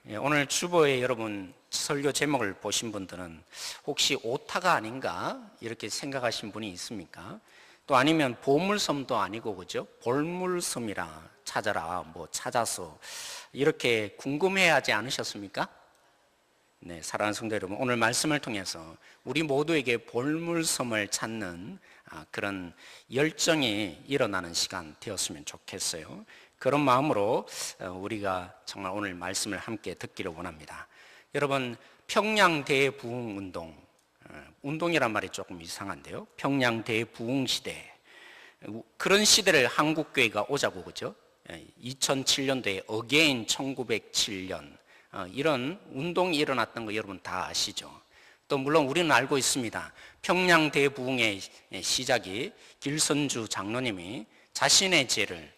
오늘 주보에 여러분 설교 제목을 보신 분들은 혹시 오타가 아닌가 이렇게 생각하신 분이 있습니까? 또 아니면 보물섬도 아니고 그죠? 볼물섬이라 찾아라 찾아서 이렇게 궁금해하지 않으셨습니까? 네, 사랑하는 성도 여러분, 오늘 말씀을 통해서 우리 모두에게 볼물섬을 찾는 그런 열정이 일어나는 시간 되었으면 좋겠어요. 그런 마음으로 우리가 정말 오늘 말씀을 함께 듣기를 원합니다. 여러분, 평양 대부흥 운동, 운동이란 말이 조금 이상한데요. 평양 대부흥 시대, 그런 시대를 한국교회가 오자고 그죠? 2007년도에 어게인 1907년 이런 운동이 일어났던 거 여러분 다 아시죠? 또 물론 우리는 알고 있습니다. 평양 대부흥의 시작이 길선주 장로님이 자신의 죄를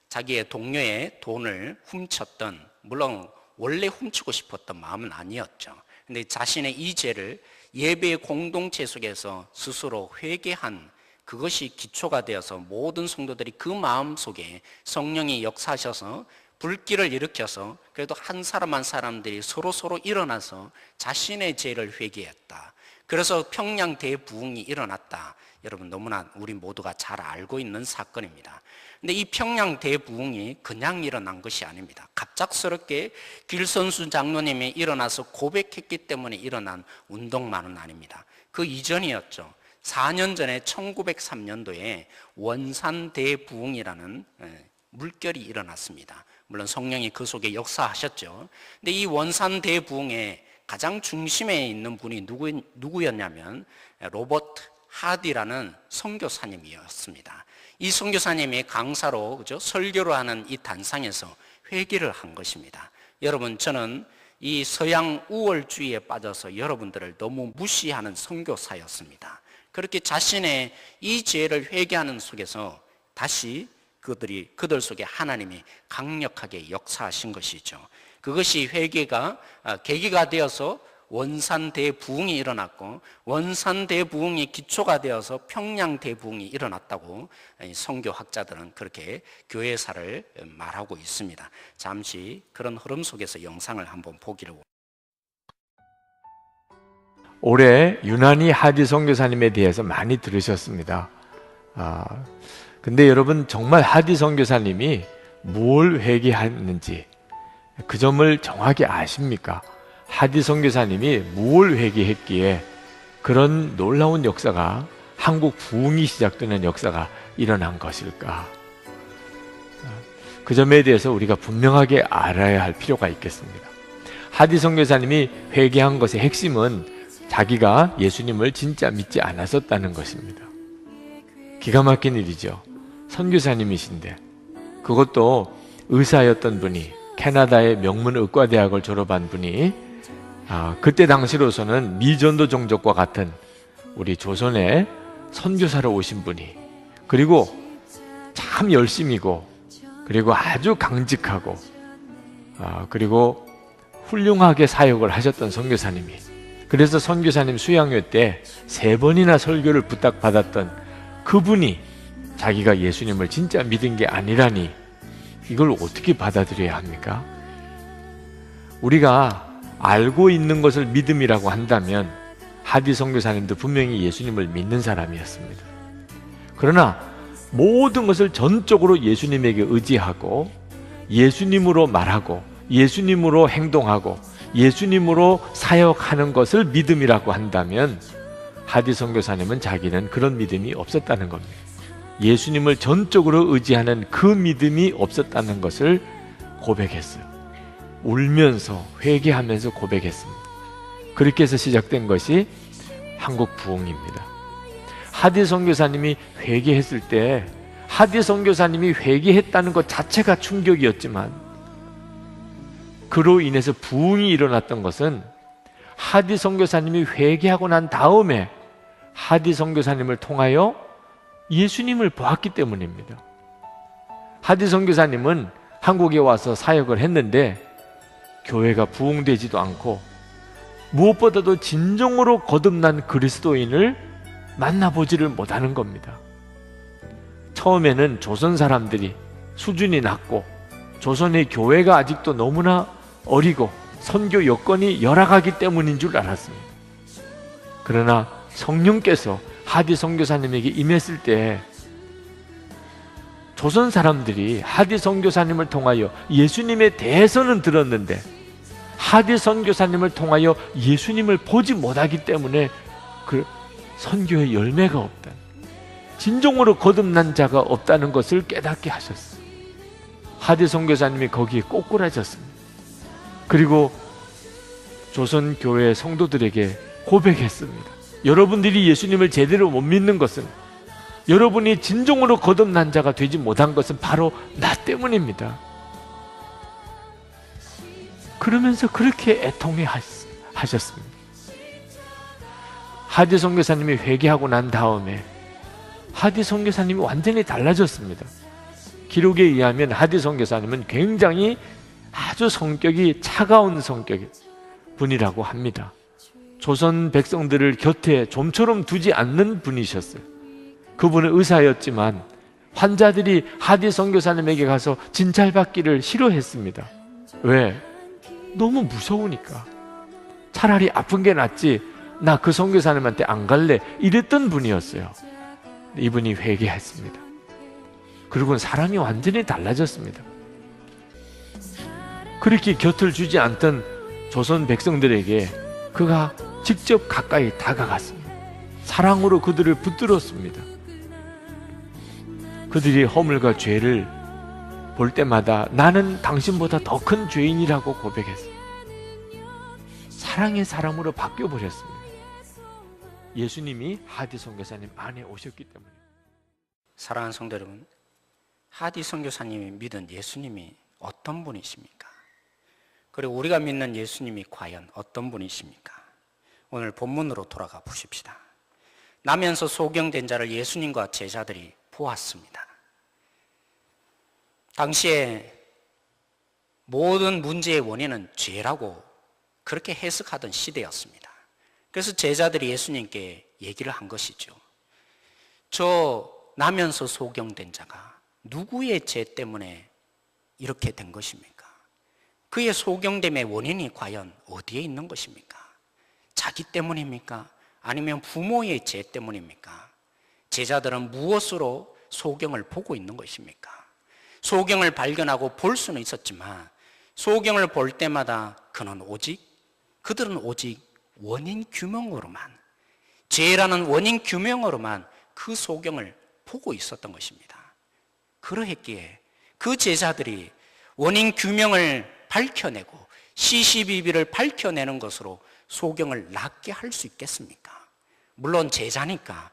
자기의 동료의 돈을 훔쳤던, 물론 원래 훔치고 싶었던 마음은 아니었죠. 근데 자신의 이 죄를 예배의 공동체 속에서 스스로 회개한 그것이 기초가 되어서 모든 성도들이 그 마음 속에 성령이 역사하셔서 불길을 일으켜서 그래도 한 사람 한 사람들이 서로 일어나서 자신의 죄를 회개했다. 그래서 평양 대부흥이 일어났다. 여러분 너무나 우리 모두가 잘 알고 있는 사건입니다. 근데 이 평양 대부흥이 그냥 일어난 것이 아닙니다. 갑작스럽게 길선수 장로님이 일어나서 고백했기 때문에 일어난 운동만은 아닙니다. 그 이전이었죠. 4년 전에 1903년도에 원산 대부흥이라는 물결이 일어났습니다. 물론 성령이 그 속에 역사하셨죠. 근데 이 원산 대부흥의 가장 중심에 있는 분이 누구였냐면 로버트 하디라는 선교사님이었습니다. 이 선교사님이 강사로 그죠? 설교를 하는 이 단상에서 회개를 한 것입니다. 여러분, 저는 이 서양 우월주의에 빠져서 여러분들을 너무 무시하는 선교사였습니다. 그렇게 자신의 이 죄를 회개하는 속에서 다시 그들 속에 하나님이 강력하게 역사하신 것이죠. 그것이 회개가 계기가 되어서 원산대부흥이 일어났고, 원산대부흥이 기초가 되어서 평양대부흥이 일어났다고 선교학자들은 그렇게 교회사를 말하고 있습니다. 잠시 그런 흐름 속에서 영상을 한번 보기를 원합니다. 올해 유난히 하디 선교사님에 대해서 많이 들으셨습니다. 근데 여러분, 정말 하디 선교사님이 뭘 회개했는지 그 점을 정확히 아십니까? 하디 선교사님이 뭘 회개했기에 그런 놀라운 역사가, 한국 부흥이 시작되는 역사가 일어난 것일까? 그 점에 대해서 우리가 분명하게 알아야 할 필요가 있겠습니다. 하디 선교사님이 회개한 것의 핵심은 자기가 예수님을 진짜 믿지 않았었다는 것입니다. 기가 막힌 일이죠. 선교사님이신데, 그것도 의사였던 분이, 캐나다의 명문 의과대학을 졸업한 분이 그때 당시로서는 미전도 종족과 같은 우리 조선에 선교사로 오신 분이, 그리고 참 열심이고, 그리고 아주 강직하고, 그리고 훌륭하게 사역을 하셨던 선교사님이, 그래서 선교사님 수양회 때 3번이나 설교를 부탁받았던 그분이 자기가 예수님을 진짜 믿은 게 아니라니, 이걸 어떻게 받아들여야 합니까? 우리가 알고 있는 것을 믿음이라고 한다면 하디 선교사님도 분명히 예수님을 믿는 사람이었습니다. 그러나 모든 것을 전적으로 예수님에게 의지하고, 예수님으로 말하고, 예수님으로 행동하고, 예수님으로 사역하는 것을 믿음이라고 한다면 하디 선교사님은 자기는 그런 믿음이 없었다는 겁니다. 예수님을 전적으로 의지하는 그 믿음이 없었다는 것을 고백했어요. 울면서 회개하면서 고백했습니다. 그렇게 해서 시작된 것이 한국 부흥입니다. 하디 선교사님이 회개했을 때, 하디 선교사님이 회개했다는 것 자체가 충격이었지만, 그로 인해서 부흥이 일어났던 것은 하디 선교사님이 회개하고 난 다음에 하디 선교사님을 통하여 예수님을 보았기 때문입니다. 하디 선교사님은 한국에 와서 사역을 했는데 교회가 부흥되지도 않고, 무엇보다도 진정으로 거듭난 그리스도인을 만나보지를 못하는 겁니다. 처음에는 조선 사람들이 수준이 낮고 조선의 교회가 아직도 너무나 어리고 선교 여건이 열악하기 때문인 줄 알았습니다. 그러나 성령께서 하디 선교사님에게 임했을 때 조선 사람들이 하디 선교사님을 통하여 예수님에 대해서는 들었는데 하디 선교사님을 통하여 예수님을 보지 못하기 때문에 그 선교의 열매가 없다, 진정으로 거듭난 자가 없다는 것을 깨닫게 하셨어요. 하디 선교사님이 거기에 꼬꾸라졌습니다. 그리고 조선 교회 성도들에게 고백했습니다. 여러분들이 예수님을 제대로 못 믿는 것은, 여러분이 진정으로 거듭난 자가 되지 못한 것은 바로 나 때문입니다. 그러면서 그렇게 애통해 하셨습니다. 하디 선교사님이 회개하고 난 다음에 하디 선교사님이 완전히 달라졌습니다. 기록에 의하면 하디 선교사님은 굉장히 아주 성격이 차가운 성격의 분이라고 합니다. 조선 백성들을 곁에 좀처럼 두지 않는 분이셨어요. 그분은 의사였지만 환자들이 하디 선교사님에게 가서 진찰받기를 싫어했습니다. 왜? 너무 무서우니까. 차라리 아픈 게 낫지, 나 그 선교사님한테 안 갈래, 이랬던 분이었어요. 이분이 회개했습니다. 그리고는 사람이 완전히 달라졌습니다. 그렇게 곁을 주지 않던 조선 백성들에게 그가 직접 가까이 다가갔습니다. 사랑으로 그들을 붙들었습니다. 그들이 허물과 죄를 볼 때마다 나는 당신보다 더 큰 죄인이라고 고백했습니다. 사랑의 사람으로 바뀌어버렸습니다. 예수님이 하디 선교사님 안에 오셨기 때문에. 사랑하는 성도 여러분, 하디 선교사님이 믿은 예수님이 어떤 분이십니까? 그리고 우리가 믿는 예수님이 과연 어떤 분이십니까? 오늘 본문으로 돌아가 보십시다. 나면서 소경된 자를 예수님과 제자들이 보았습니다. 당시에 모든 문제의 원인은 죄라고 그렇게 해석하던 시대였습니다. 그래서 제자들이 예수님께 얘기를 한 것이죠. 저 나면서 소경된 자가 누구의 죄 때문에 이렇게 된 것입니까? 그의 소경됨의 원인이 과연 어디에 있는 것입니까? 자기 때문입니까? 아니면 부모의 죄 때문입니까? 제자들은 무엇으로 소경을 보고 있는 것입니까? 소경을 발견하고 볼 수는 있었지만 소경을 볼 때마다 그들은 오직 원인 규명으로만, 죄라는 원인 규명으로만 그 소경을 보고 있었던 것입니다. 그러했기에 그 제자들이 원인 규명을 밝혀내고 시시비비를 밝혀내는 것으로 소경을 낫게 할 수 있겠습니까? 물론 제자니까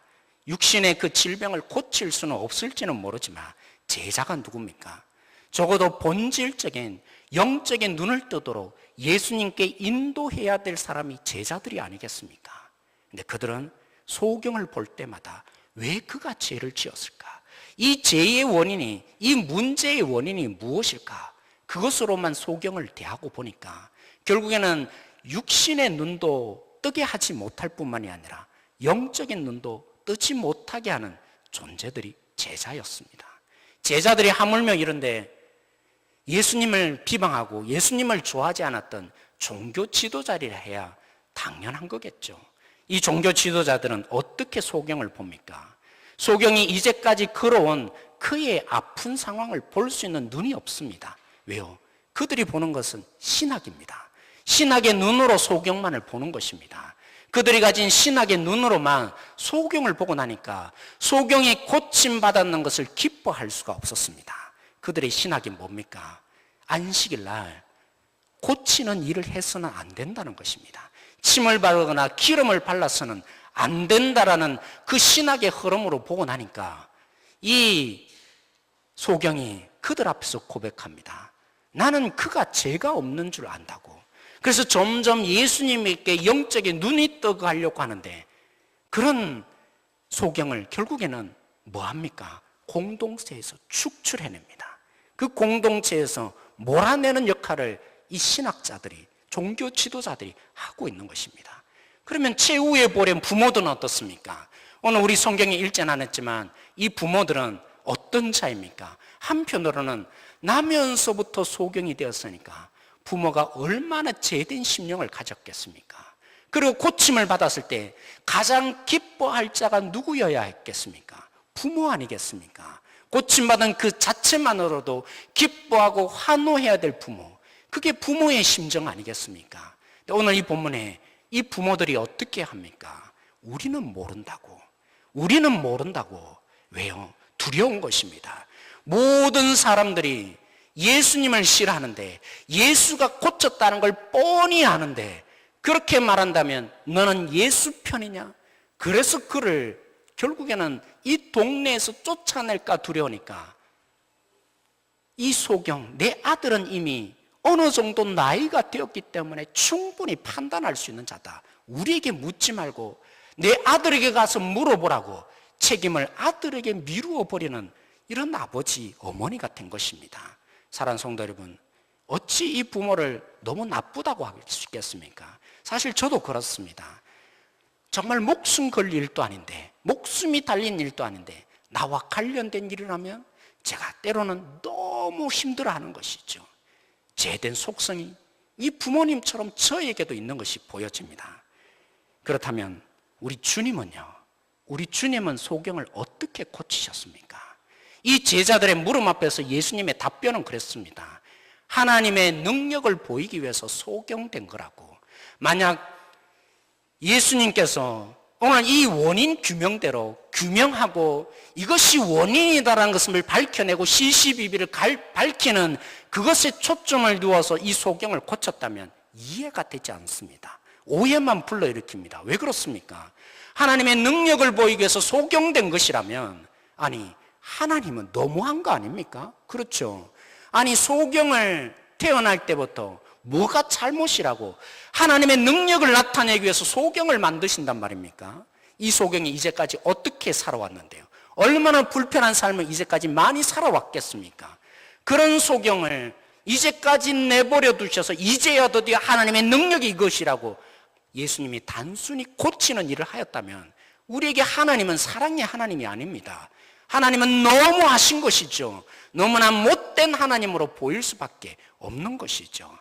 육신의 그 질병을 고칠 수는 없을지는 모르지만 제자가 누굽니까? 적어도 본질적인 영적인 눈을 뜨도록 예수님께 인도해야 될 사람이 제자들이 아니겠습니까? 근데 그들은 소경을 볼 때마다 왜 그가 죄를 지었을까? 이 죄의 원인이, 이 문제의 원인이 무엇일까? 그것으로만 소경을 대하고 보니까 결국에는 육신의 눈도 뜨게 하지 못할 뿐만이 아니라 영적인 눈도 뜨지 못하게 하는 존재들이 제자였습니다. 제자들이 하물며 이런데 예수님을 비방하고 예수님을 좋아하지 않았던 종교 지도자리라 해야 당연한 거겠죠. 이 종교 지도자들은 어떻게 소경을 봅니까? 소경이 이제까지 걸어온 그의 아픈 상황을 볼 수 있는 눈이 없습니다. 왜요? 그들이 보는 것은 신학입니다. 신학의 눈으로 소경만을 보는 것입니다. 그들이 가진 신학의 눈으로만 소경을 보고 나니까 소경이 고침받았는 것을 기뻐할 수가 없었습니다. 그들의 신학이 뭡니까? 안식일 날 고치는 일을 해서는 안 된다는 것입니다. 침을 바르거나 기름을 발라서는 안 된다라는 그 신학의 흐름으로 보고 나니까 이 소경이 그들 앞에서 고백합니다. 나는 그가 죄가 없는 줄 안다고. 그래서 점점 예수님께 영적인 눈이 뜨게 하려고 하는데 그런 소경을 결국에는 뭐합니까? 공동체에서 축출해냅니다. 그 공동체에서 몰아내는 역할을 이 신학자들이, 종교 지도자들이 하고 있는 것입니다. 그러면 최후의 보렘 부모들은 어떻습니까? 오늘 우리 성경에 읽지는 않았지만 이 부모들은 어떤 자입니까? 한편으로는 나면서부터 소경이 되었으니까 부모가 얼마나 제된 심령을 가졌겠습니까? 그리고 고침을 받았을 때 가장 기뻐할 자가 누구여야 했겠습니까? 부모 아니겠습니까? 고침받은 그 자체만으로도 기뻐하고 환호해야 될 부모, 그게 부모의 심정 아니겠습니까? 오늘 이 본문에 이 부모들이 어떻게 합니까? 우리는 모른다고. 우리는 모른다고. 왜요? 두려운 것입니다. 모든 사람들이 예수님을 싫어하는데, 예수가 고쳤다는 걸 뻔히 아는데, 그렇게 말한다면 너는 예수 편이냐? 그래서 그를 결국에는 이 동네에서 쫓아낼까 두려우니까, 이 소경, 내 아들은 이미 어느 정도 나이가 되었기 때문에 충분히 판단할 수 있는 자다. 우리에게 묻지 말고 내 아들에게 가서 물어보라고 책임을 아들에게 미루어 버리는 이런 아버지, 어머니가 된 것입니다. 사랑하는 성도 여러분, 어찌 이 부모를 너무 나쁘다고 할 수 있겠습니까? 사실 저도 그렇습니다. 정말 목숨 걸 일도 아닌데, 목숨이 달린 일도 아닌데 나와 관련된 일이라면 제가 때로는 너무 힘들어하는 것이죠. 제된 속성이 이 부모님처럼 저에게도 있는 것이 보여집니다. 그렇다면 우리 주님은요, 우리 주님은 소경을 어떻게 고치셨습니까? 이 제자들의 물음 앞에서 예수님의 답변은 그랬습니다. 하나님의 능력을 보이기 위해서 소경된 거라고. 만약 예수님께서 오늘 이 원인 규명대로 규명하고 이것이 원인이다라는 것을 밝혀내고 시시비비를 밝히는 그것에 초점을 두어서 이 소경을 고쳤다면 이해가 되지 않습니다. 오해만 불러일으킵니다. 왜 그렇습니까? 하나님의 능력을 보이기 위해서 소경된 것이라면, 아니 하나님은 너무한 거 아닙니까? 그렇죠. 아니 소경을 태어날 때부터 뭐가 잘못이라고 하나님의 능력을 나타내기 위해서 소경을 만드신단 말입니까? 이 소경이 이제까지 어떻게 살아왔는데요? 얼마나 불편한 삶을 이제까지 많이 살아왔겠습니까? 그런 소경을 이제까지 내버려 두셔서 이제야 드디어 하나님의 능력이 이것이라고 예수님이 단순히 고치는 일을 하였다면, 우리에게 하나님은 사랑의 하나님이 아닙니다. 하나님은 너무하신 것이죠. 너무나 못된 하나님으로 보일 수밖에 없는 것이죠.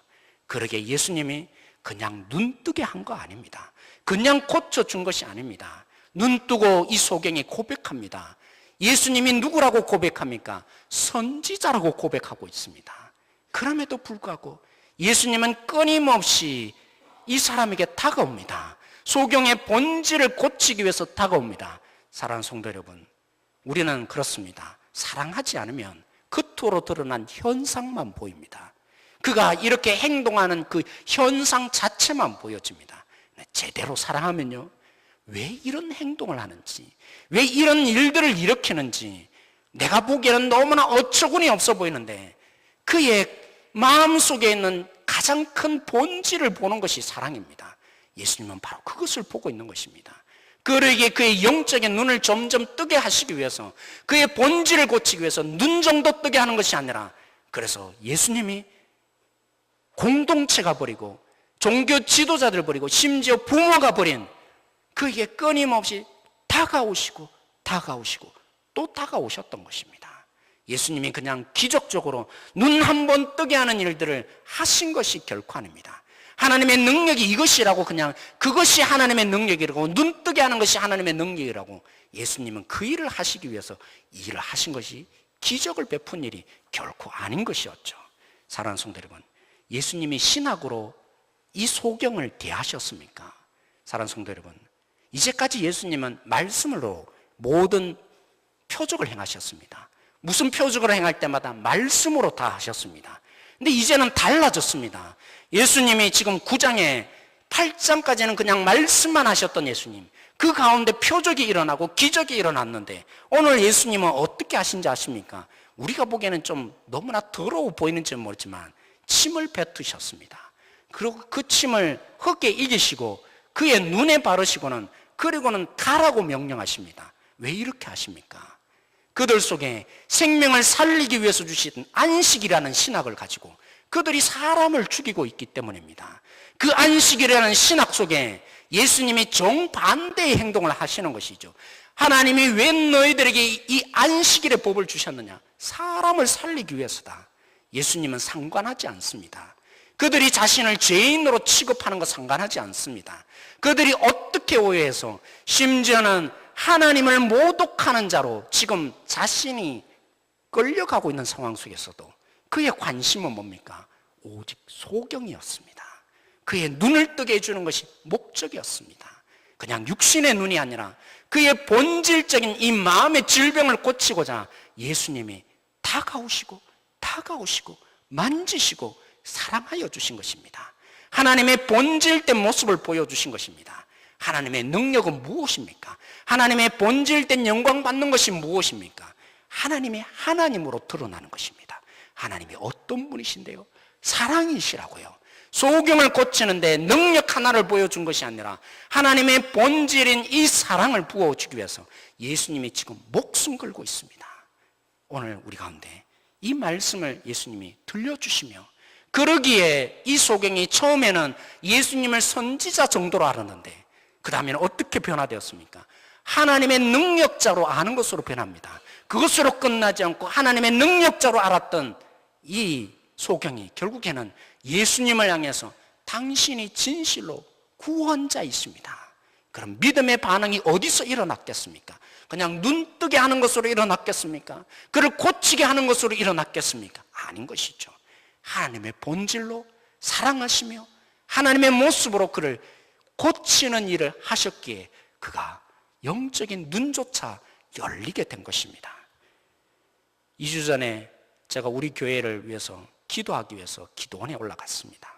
그러게 예수님이 그냥 눈뜨게 한 거 아닙니다. 그냥 고쳐준 것이 아닙니다. 눈뜨고 이 소경이 고백합니다. 예수님이 누구라고 고백합니까? 선지자라고 고백하고 있습니다. 그럼에도 불구하고 예수님은 끊임없이 이 사람에게 다가옵니다. 소경의 본질을 고치기 위해서 다가옵니다. 사랑하는 성도 여러분, 우리는 그렇습니다. 사랑하지 않으면 겉으로 드러난 현상만 보입니다. 그가 이렇게 행동하는 그 현상 자체만 보여집니다. 제대로 사랑하면요, 왜 이런 행동을 하는지, 왜 이런 일들을 일으키는지 내가 보기에는 너무나 어처구니 없어 보이는데 그의 마음속에 있는 가장 큰 본질을 보는 것이 사랑입니다. 예수님은 바로 그것을 보고 있는 것입니다. 그에게 그의 영적인 눈을 점점 뜨게 하시기 위해서, 그의 본질을 고치기 위해서 눈 정도 뜨게 하는 것이 아니라, 그래서 예수님이 공동체가 버리고 종교 지도자들 버리고 심지어 부모가 버린 그에게 끊임없이 다가오시고 또 다가오셨던 것입니다. 예수님이 그냥 기적적으로 눈 한 번 뜨게 하는 일들을 하신 것이 결코 아닙니다. 하나님의 능력이 이것이라고, 그냥 그것이 하나님의 능력이라고, 눈 뜨게 하는 것이 하나님의 능력이라고 예수님은 그 일을 하시기 위해서 이 일을 하신 것이, 기적을 베푼 일이 결코 아닌 것이었죠. 사랑하는 성도 여러분, 예수님이 신학으로 이 소경을 대하셨습니까? 사랑하는 성도 여러분, 이제까지 예수님은 말씀으로 모든 표적을 행하셨습니다. 무슨 표적을 행할 때마다 말씀으로 다 하셨습니다. 근데 이제는 달라졌습니다. 예수님이 지금 9장에 8장까지는 그냥 말씀만 하셨던 예수님, 그 가운데 표적이 일어나고 기적이 일어났는데 오늘 예수님은 어떻게 하신지 아십니까? 우리가 보기에는 좀 너무나 더러워 보이는지는 모르지만 침을 뱉으셨습니다. 그리고 그 침을 흙에 이기시고 그의 눈에 바르시고는, 그리고는 가라고 명령하십니다. 왜 이렇게 하십니까? 그들 속에 생명을 살리기 위해서 주신 안식이라는 신학을 가지고 그들이 사람을 죽이고 있기 때문입니다. 그 안식이라는 신학 속에 예수님이 정반대의 행동을 하시는 것이죠. 하나님이 왜 너희들에게 이 안식일의 법을 주셨느냐? 사람을 살리기 위해서다. 예수님은 상관하지 않습니다. 그들이 자신을 죄인으로 취급하는 거 상관하지 않습니다. 그들이 어떻게 오해해서 심지어는 하나님을 모독하는 자로 지금 자신이 끌려가고 있는 상황 속에서도 그의 관심은 뭡니까? 오직 소경이었습니다. 그의 눈을 뜨게 해주는 것이 목적이었습니다. 그냥 육신의 눈이 아니라 그의 본질적인 이 마음의 질병을 고치고자 예수님이 다가오시고 만지시고 사랑하여 주신 것입니다. 하나님의 본질된 모습을 보여주신 것입니다. 하나님의 능력은 무엇입니까? 하나님의 본질된 영광 받는 것이 무엇입니까? 하나님의 하나님으로 드러나는 것입니다. 하나님이 어떤 분이신데요? 사랑이시라고요. 소경을 고치는데 능력 하나를 보여준 것이 아니라 하나님의 본질인 이 사랑을 부어주기 위해서 예수님이 지금 목숨 걸고 있습니다. 오늘 우리 가운데 이 말씀을 예수님이 들려주시며, 그러기에 이 소경이 처음에는 예수님을 선지자 정도로 알았는데 그 다음에는 어떻게 변화되었습니까? 하나님의 능력자로 아는 것으로 변합니다. 그것으로 끝나지 않고 하나님의 능력자로 알았던 이 소경이 결국에는 예수님을 향해서 당신이 진실로 구원자이십니다. 그럼 믿음의 반응이 어디서 일어났겠습니까? 그냥 눈 뜨게 하는 것으로 일어났겠습니까? 그를 고치게 하는 것으로 일어났겠습니까? 아닌 것이죠. 하나님의 본질로 사랑하시며 하나님의 모습으로 그를 고치는 일을 하셨기에 그가 영적인 눈조차 열리게 된 것입니다. 2주 전에 제가 우리 교회를 위해서 기도하기 위해서 기도원에 올라갔습니다.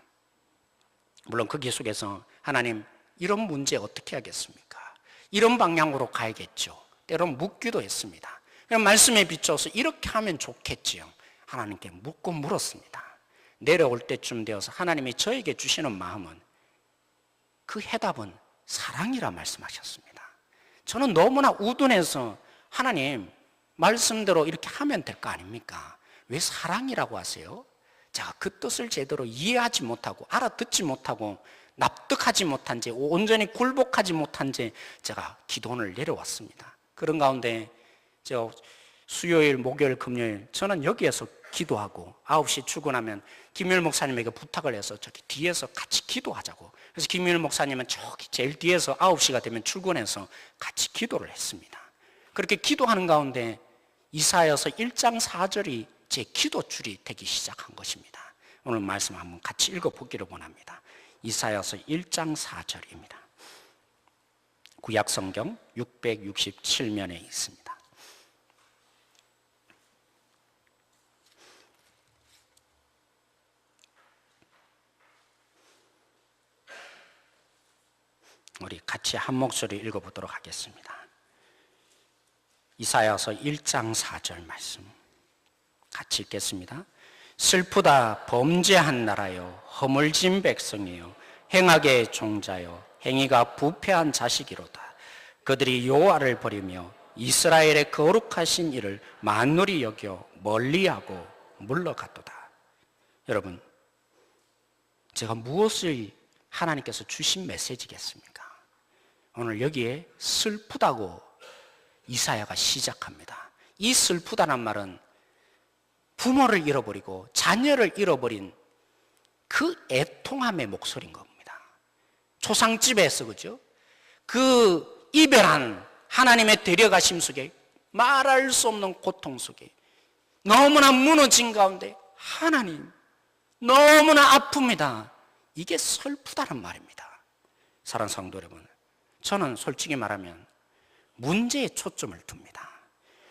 물론 그 속에서 하나님, 이런 문제 어떻게 하겠습니까? 이런 방향으로 가야겠죠. 때론 묻기도 했습니다. 말씀에 비춰서 이렇게 하면 좋겠지요. 하나님께 묻고 물었습니다. 내려올 때쯤 되어서 하나님이 저에게 주시는 마음은, 그 해답은 사랑이라 말씀하셨습니다. 저는 너무나 우둔해서 하나님 말씀대로 이렇게 하면 될 거 아닙니까? 왜 사랑이라고 하세요? 제가 그 뜻을 제대로 이해하지 못하고 알아듣지 못하고 납득하지 못한 채, 온전히 굴복하지 못한 채 제가 기도원을 내려왔습니다. 그런 가운데 저 수요일, 목요일, 금요일 저는 여기에서 기도하고 9시 출근하면 김유일 목사님에게 부탁을 해서 저기 뒤에서 같이 기도하자고. 그래서 김유일 목사님은 저기 제일 뒤에서 9시가 되면 출근해서 같이 기도를 했습니다. 그렇게 기도하는 가운데 이사야서 1장 4절이 제 기도줄이 되기 시작한 것입니다. 오늘 말씀 한번 같이 읽어보기를 원합니다. 이사야서 1장 4절입니다. 구약성경 667면에 있습니다. 우리 같이 한 목소리 읽어보도록 하겠습니다. 이사야서 1장 4절 말씀 같이 읽겠습니다. 슬프다 범죄한 나라여, 허물진 백성이여, 행악의 종자여, 행위가 부패한 자식이로다. 그들이 여호와를 버리며 이스라엘의 거룩하신 이를 만물이 여겨 멀리하고 물러갔도다. 여러분, 제가 무엇을 하나님께서 주신 메시지겠습니까? 오늘 여기에 슬프다고 이사야가 시작합니다. 이 슬프다는 말은 부모를 잃어버리고 자녀를 잃어버린 그 애통함의 목소리인 겁니다. 초상집에서, 그죠? 그 이별한 하나님의 데려가심 속에, 말할 수 없는 고통 속에 너무나 무너진 가운데 하나님 너무나 아픕니다. 이게 슬프다는 말입니다. 사랑하는 성도 여러분, 저는 솔직히 말하면 문제에 초점을 둡니다.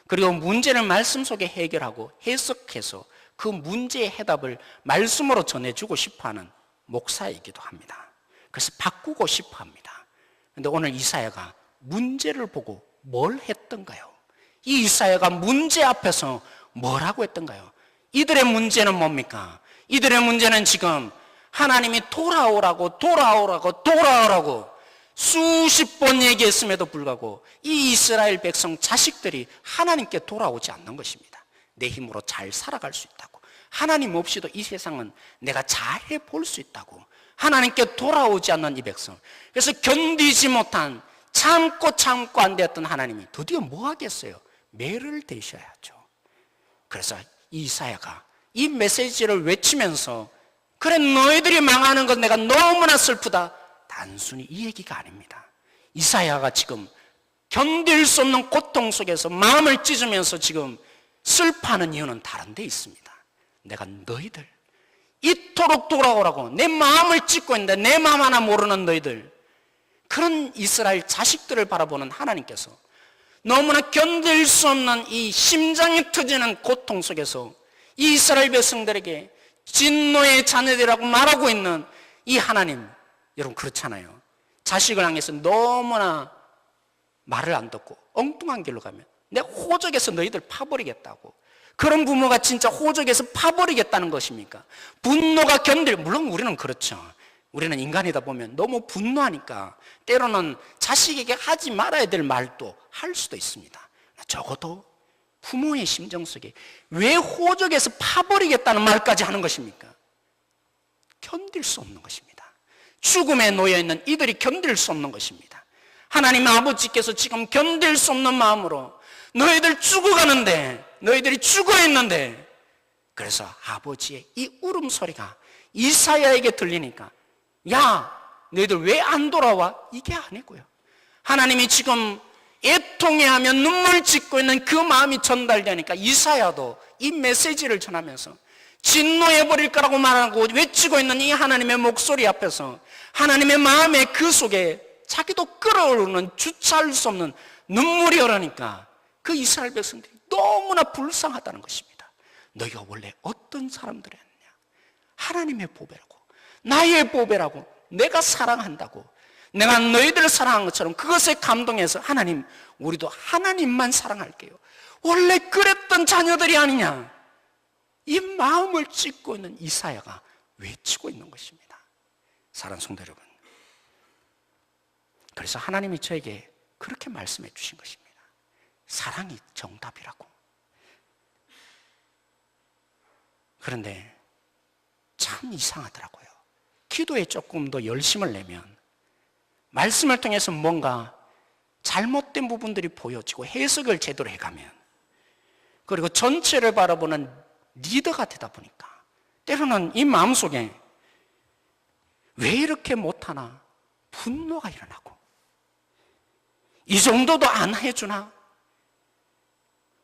그리고 문제를 말씀 속에 해결하고 해석해서 그 문제의 해답을 말씀으로 전해주고 싶어하는 목사이기도 합니다. 그래서 바꾸고 싶어합니다. 그런데 오늘 이사야가 문제를 보고 뭘 했던가요? 이 이사야가 문제 앞에서 뭐라고 했던가요? 이들의 문제는 뭡니까? 이들의 문제는 지금 하나님이 돌아오라고 수십 번 얘기했음에도 불구하고 이 이스라엘 백성 자식들이 하나님께 돌아오지 않는 것입니다. 내 힘으로 잘 살아갈 수 있다고, 하나님 없이도 이 세상은 내가 잘해 볼 수 있다고 하나님께 돌아오지 않는 이 백성, 그래서 견디지 못한, 참고 안 되었던 하나님이 드디어 뭐 하겠어요? 매를 대셔야죠. 그래서 이사야가 이 메시지를 외치면서 그래 너희들이 망하는 건 내가 너무나 슬프다, 단순히 이 얘기가 아닙니다. 이사야가 지금 견딜 수 없는 고통 속에서 마음을 찢으면서 지금 슬퍼하는 이유는 다른 데 있습니다. 내가 너희들 이토록 돌아오라고 내 마음을 찢고 있는데 내 마음 하나 모르는 너희들, 그런 이스라엘 자식들을 바라보는 하나님께서 너무나 견딜 수 없는 이 심장이 터지는 고통 속에서 이 이스라엘 백성들에게 진노의 자녀들이라고 말하고 있는 이 하나님, 여러분 그렇잖아요. 자식을 향해서 너무나 말을 안 듣고 엉뚱한 길로 가면 내가 호적에서 너희들 파버리겠다고, 그런 부모가 진짜 호적에서 파버리겠다는 것입니까? 분노가 물론 우리는 그렇죠. 우리는 인간이다 보면 너무 분노하니까 때로는 자식에게 하지 말아야 될 말도 할 수도 있습니다. 적어도 부모의 심정 속에 왜 호적에서 파버리겠다는 말까지 하는 것입니까? 견딜 수 없는 것입니다. 죽음에 놓여있는 이들이 견딜 수 없는 것입니다. 하나님 아버지께서 지금 견딜 수 없는 마음으로 너희들 죽어가는데, 너희들이 죽어있는데, 그래서 아버지의 이 울음소리가 이사야에게 들리니까 야 너희들 왜 안 돌아와? 이게 아니고요, 하나님이 지금 애통해하며 눈물 짓고 있는 그 마음이 전달되니까 이사야도 이 메시지를 전하면서 진노해버릴 거라고 말하고 외치고 있는 이 하나님의 목소리 앞에서 하나님의 마음의 그 속에 자기도 끓어오르는 주체할 수 없는 눈물이 흐르니까 그 이스라엘 백성들이 너무나 불쌍하다는 것입니다. 너희가 원래 어떤 사람들이었느냐, 하나님의 보배라고, 나의 보배라고, 내가 사랑한다고, 내가 너희들을 사랑한 것처럼 그것에 감동해서 하나님, 우리도 하나님만 사랑할게요, 원래 그랬던 자녀들이 아니냐, 이 마음을 찢고 있는 이사야가 외치고 있는 것입니다. 사랑하는 성도 여러분, 그래서 하나님이 저에게 그렇게 말씀해 주신 것입니다. 사랑이 정답이라고. 그런데 참 이상하더라고요. 기도에 조금 더 열심을 내면 말씀을 통해서 뭔가 잘못된 부분들이 보여지고 해석을 제대로 해가면, 그리고 전체를 바라보는 리더가 되다 보니까 때로는 이 마음속에 왜 이렇게 못하나 분노가 일어나고, 이 정도도 안 해주나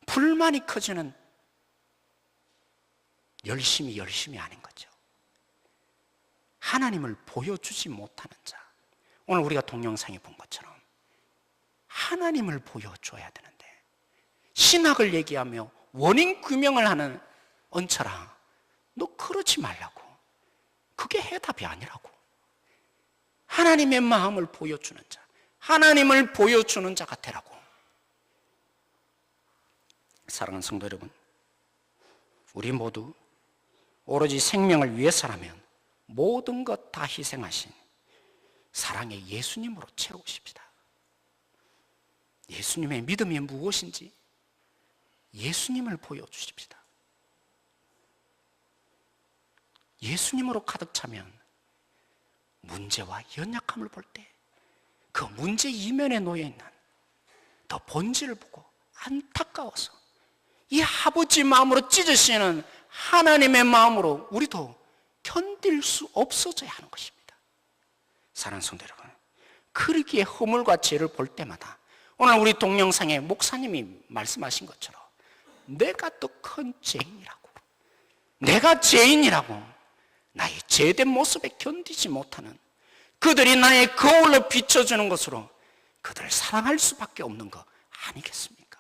불만이 커지는, 열심이 아닌 거죠. 하나님을 보여주지 못하는 자. 오늘 우리가 동영상에 본 것처럼 하나님을 보여줘야 되는데 신학을 얘기하며 원인 규명을 하는 언처라, 너 그러지 말라고, 그게 해답이 아니라고. 하나님의 마음을 보여주는 자, 하나님을 보여주는 자가 되라고. 사랑하는 성도 여러분, 우리 모두 오로지 생명을 위해서라면 모든 것 다 희생하신 사랑의 예수님으로 채우십시다. 예수님의 믿음이 무엇인지 예수님을 보여주십시다. 예수님으로 가득 차면 문제와 연약함을 볼 때 그 문제 이면에 놓여있는 더 본질을 보고 안타까워서 이 아버지 마음으로 찢으시는 하나님의 마음으로 우리도 견딜 수 없어져야 하는 것입니다. 사랑하는 성도 여러분, 그러기에 허물과 죄를 볼 때마다 오늘 우리 동영상에 목사님이 말씀하신 것처럼 내가 또 큰 죄인이라고, 내가 죄인이라고, 나의 죄된 모습에 견디지 못하는 그들이 나의 거울로 비춰주는 것으로 그들을 사랑할 수밖에 없는 거 아니겠습니까?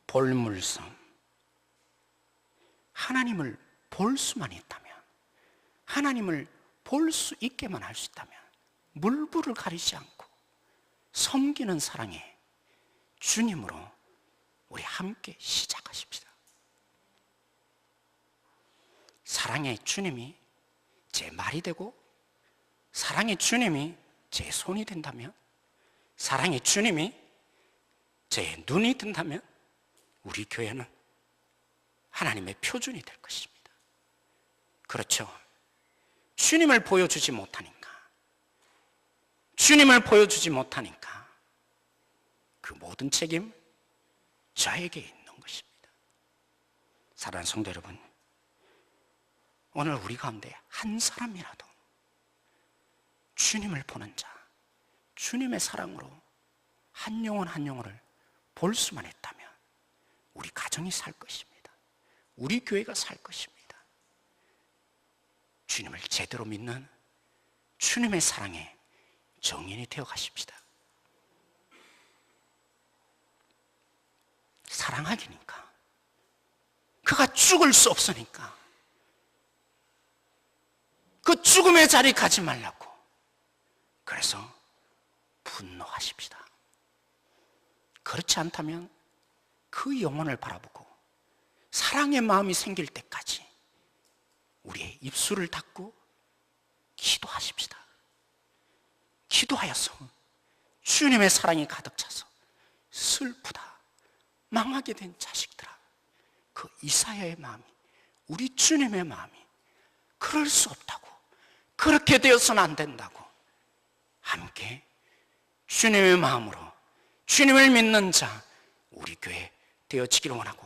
볼물섬, 하나님을 볼 수만 있다면, 하나님을 볼 수 있게만 할 수 있다면 물불을 가리지 않고 섬기는 사랑의 주님으로 우리 함께 시작하십시다. 사랑의 주님이 제 말이 되고 사랑의 주님이 제 손이 된다면, 사랑의 주님이 제 눈이 된다면 우리 교회는 하나님의 표준이 될 것입니다. 그렇죠. 주님을 보여주지 못하니까 그 모든 책임 저에게 있는 것입니다. 사랑하는 성도 여러분, 오늘 우리 가운데 한 사람이라도 주님을 보는 자, 주님의 사랑으로 한 영혼 한 영혼을 볼 수만 있다면 우리 가정이 살 것입니다. 우리 교회가 살 것입니다. 주님을 제대로 믿는 주님의 사랑에 정인이 되어 가십시다. 사랑하기니까, 그가 죽을 수 없으니까 그 죽음의 자리 가지 말라고, 그래서 분노하십시다. 그렇지 않다면 그 영혼을 바라보고 사랑의 마음이 생길 때까지 우리의 입술을 닫고 기도하십시다. 기도하여서 주님의 사랑이 가득 차서 슬프다, 망하게 된 자식들아, 그 이사야의 마음이, 우리 주님의 마음이 그럴 수 없다고, 그렇게 되어서는 안 된다고 함께 주님의 마음으로 주님을 믿는 자 우리 교회 되어지기를 원하고,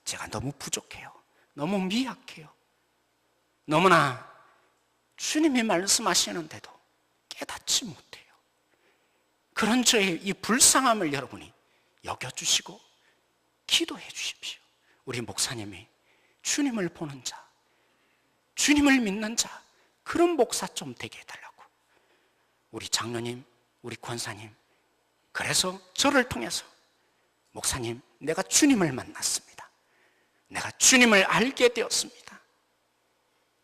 제가 너무 부족해요, 너무 미약해요, 너무나 주님이 말씀하시는데도 깨닫지 못해요. 그런 저의 이 불쌍함을 여러분이 여겨주시고 기도해 주십시오. 우리 목사님이 주님을 보는 자, 주님을 믿는 자, 그런 목사 좀 되게 해달라고. 우리 장로님, 우리 권사님, 그래서 저를 통해서 목사님, 내가 주님을 만났습니다, 내가 주님을 알게 되었습니다,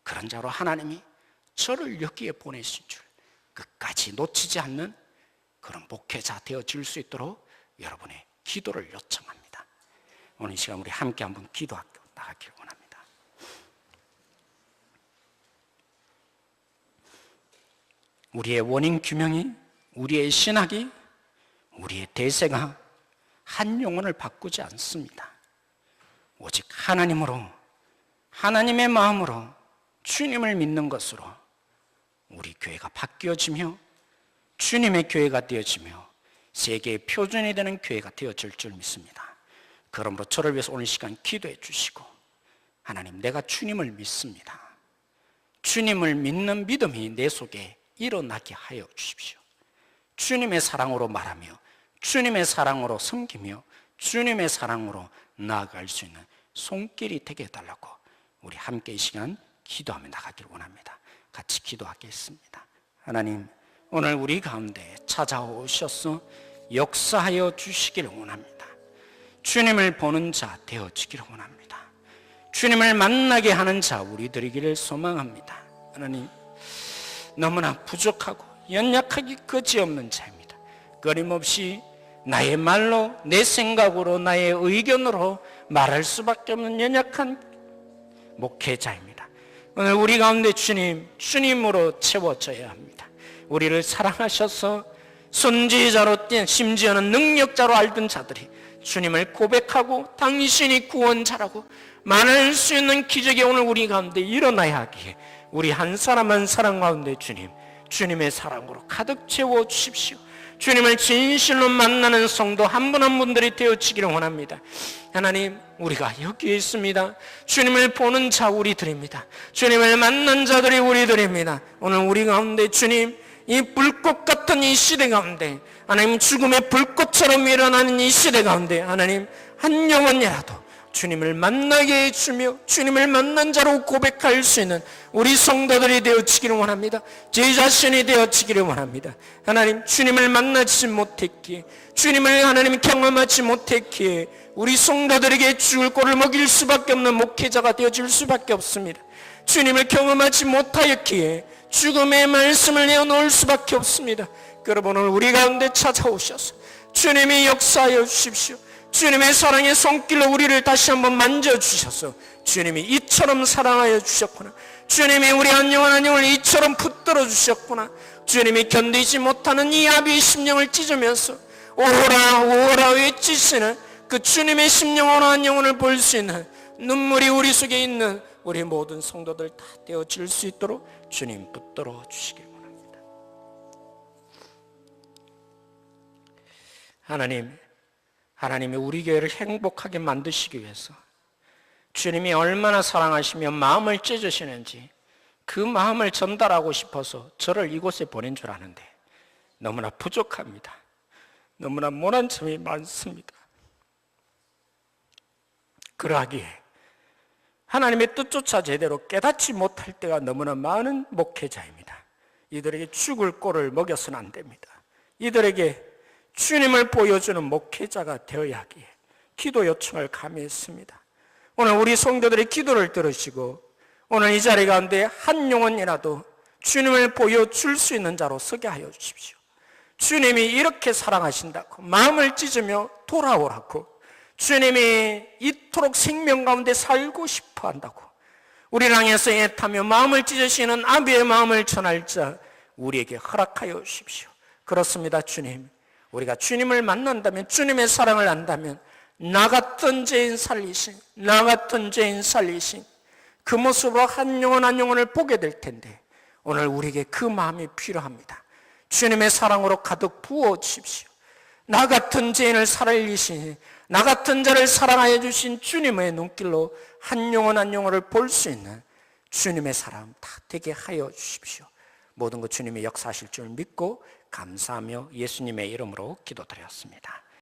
그런 자로 하나님이 저를 여기에 보내신 줄 끝까지 놓치지 않는 그런 목회자 되어질 수 있도록 여러분의 기도를 요청합니다. 오늘 이 시간 우리 함께 한번 기도하고 나가기를 원합니다. 우리의 원인 규명이, 우리의 신학이, 우리의 대세가 한 영혼을 바꾸지 않습니다. 오직 하나님으로, 하나님의 마음으로 주님을 믿는 것으로 우리 교회가 바뀌어지며 주님의 교회가 되어지며 세계의 표준이 되는 교회가 되어질 줄 믿습니다. 그러므로 저를 위해서 오늘 시간 기도해 주시고, 하나님, 내가 주님을 믿습니다, 주님을 믿는 믿음이 내 속에 일어나게 하여 주십시오. 주님의 사랑으로 말하며 주님의 사랑으로 섬기며 주님의 사랑으로 나아갈 수 있는 손길이 되게 해달라고 우리 함께 이 시간 기도하며 나가기를 원합니다. 같이 기도하겠습니다. 하나님, 오늘 우리 가운데 찾아오셔서 역사하여 주시기를 원합니다. 주님을 보는 자 되어지기를 원합니다. 주님을 만나게 하는 자 우리 되기를 소망합니다. 하나님, 너무나 부족하고 연약하기 그지없는 자입니다. 끊임없이 나의 말로, 내 생각으로, 나의 의견으로 말할 수밖에 없는 연약한 목회자입니다. 오늘 우리 가운데 주님으로 채워져야 합니다. 우리를 사랑하셔서 선지자로, 심지어는 능력자로 알던 자들이 주님을 고백하고 당신이 구원자라고 말할 수 있는 기적이 오늘 우리 가운데 일어나야 하기에 우리 한 사람 한 사람 가운데 주님의 사랑으로 가득 채워 주십시오. 주님을 진실로 만나는 성도 한 분 한 분들이 되어지기를 원합니다. 하나님, 우리가 여기에 있습니다. 주님을 보는 자 우리들입니다. 주님을 만난 자들이 우리들입니다. 오늘 우리 가운데 주님, 이 불꽃 같은 이 시대 가운데, 하나님, 죽음의 불꽃처럼 일어나는 이 시대 가운데 하나님, 한 영혼이라도 주님을 만나게 해주며 주님을 만난 자로 고백할 수 있는 우리 성도들이 되어지기를 원합니다. 제 자신이 되어지기를 원합니다. 하나님, 주님을 만나지 못했기에, 주님을 하나님 경험하지 못했기에 우리 성도들에게 죽을 꼴을 먹일 수밖에 없는 목회자가 되어질 수밖에 없습니다. 주님을 경험하지 못하였기에 죽음의 말씀을 내어놓을 수밖에 없습니다. 여러분, 오늘 우리 가운데 찾아오셔서 주님이 역사하여 주십시오. 주님의 사랑의 손길로 우리를 다시 한번 만져주셔서 주님이 이처럼 사랑하여 주셨구나, 주님이 우리 한 영혼 한 영혼을 이처럼 붙들어 주셨구나, 주님이 견디지 못하는 이 아비의 심령을 찢으면서 오라 오라 외치시는 그 주님의 심령 한 영혼을 볼 수 있는 눈물이 우리 속에 있는 우리 모든 성도들 다 되어질 수 있도록 주님 붙들어 주시길 원합니다. 하나님, 하나님이 우리 교회를 행복하게 만드시기 위해서 주님이 얼마나 사랑하시며 마음을 찢으시는지 그 마음을 전달하고 싶어서 저를 이곳에 보낸 줄 아는데 너무나 부족합니다. 너무나 못한 점이 많습니다. 그러하기에 하나님의 뜻조차 제대로 깨닫지 못할 때가 너무나 많은 목회자입니다. 이들에게 죽을 꼴을 먹여서는 안 됩니다. 이들에게 주님을 보여주는 목회자가 되어야 하기에 기도 요청을 감했습니다. 오늘 우리 성도들의 기도를 들으시고 오늘 이 자리 가운데 한 영혼이라도 주님을 보여줄 수 있는 자로 서게 하여 주십시오. 주님이 이렇게 사랑하신다고 마음을 찢으며 돌아오라고 주님이 이토록 생명 가운데 살고 싶어 한다고 우리를 향해서 애타며 마음을 찢으시는 아비의 마음을 전할 자 우리에게 허락하여 주십시오. 그렇습니다. 주님, 우리가 주님을 만난다면 주님의 사랑을 안다면 나 같은 죄인 살리신 그 모습으로 한 영혼 한 영혼을 보게 될 텐데 오늘 우리에게 그 마음이 필요합니다. 주님의 사랑으로 가득 부어 주십시오. 나 같은 죄인을 살리신 나 같은 자를 사랑하여 주신 주님의 눈길로 한 영혼 한 영혼을 볼 수 있는 주님의 사랑 다 되게 하여 주십시오. 모든 것 주님이 역사하실 줄 믿고 감사하며 예수님의 이름으로 기도드렸습니다.